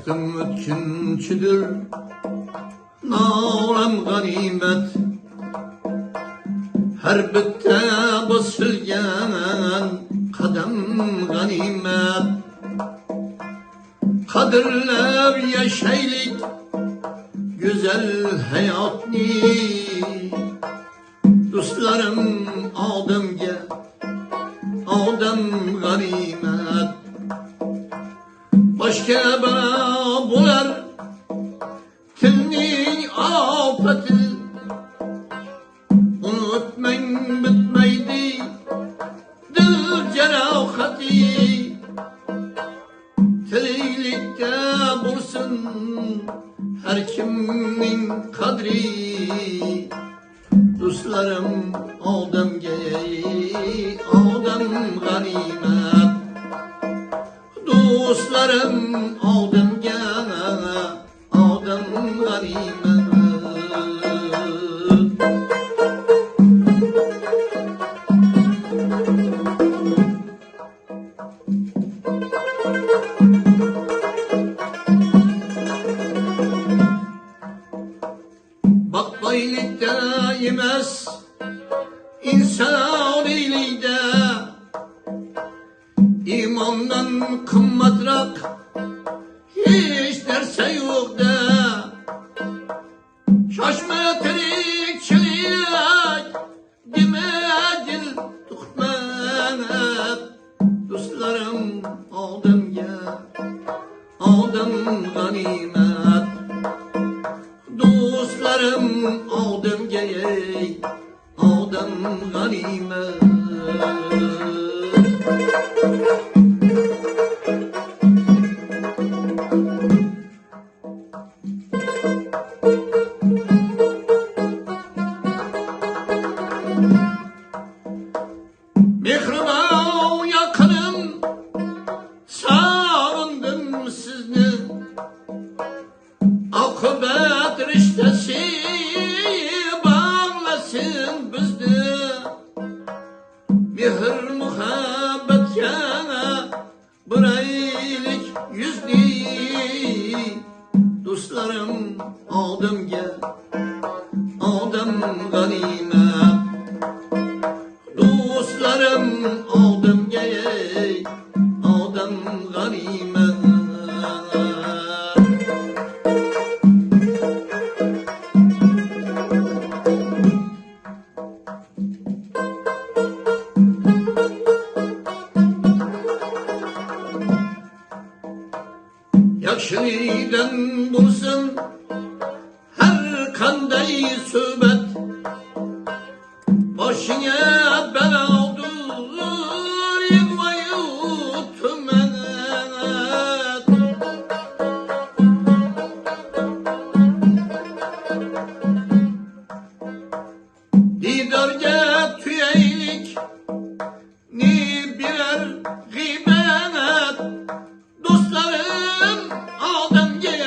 Baxtım ötkinçidir, nalam ganimet. Her bitta bosilgan qadam ganimet. Qadrlab yaşaylik güzel hayatni. Dostlarım odamga odam ganimet. Başka bular tilning ofati. Unutmang bitmaydi dil jarohati. Tiriklikda bo'lsin har kimning qadri. Dostlarım odamga odam g'animat. Dostlarım odamga odam g'animat. Bakbaylıkta yemez insan iyiliğinde. İmandan kımmatrak hiç derse yok da. Şaşma tirikçilik deme dil tutmak. Dostlarım odamga odam g'animat. Dostlarım odamga odam g'animat. Mehribon yakınım, sağındım sizni. Akıbet riştesi bağlasın bizni. Mehr muhabbetke bireylik yüzni. Dostlarım odamga odam g'animat. Dostlarım odamga odam g'animat. Yaxşıdan bulsun her kanday söhbet. Başına beladır yıkmayı tümenet. Didarga tüyeylik ni birer gıybet. Dostlarım odamga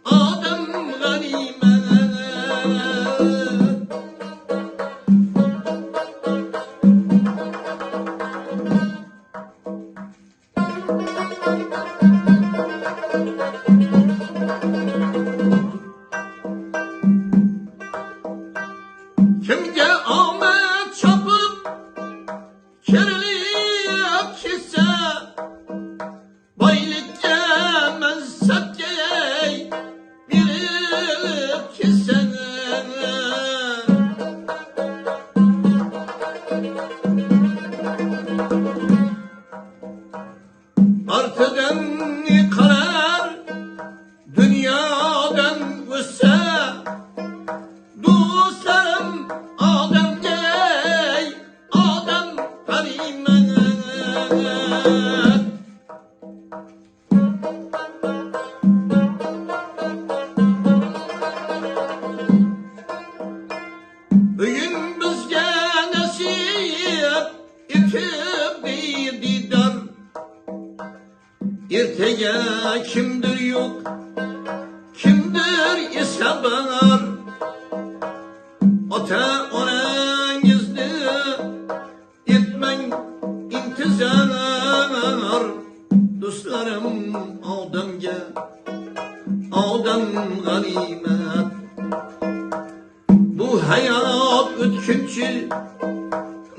odam g'animat. Kimga omad chopib kerilib ketsa, boylikka mansabga berilib ketsa. Ortidan ne qarar dunyodan o'tsa. Dostlarım odamga odam g'animat. Bugün bizga nasib etib diydor. Ertaga kimdir yok, kimdir esa bor. Ota onangizni etmang intizor. Dostlarım odamga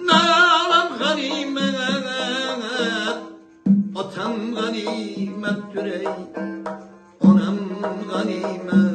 Nalan ganimet, atam ganimet ey, anam ganimet.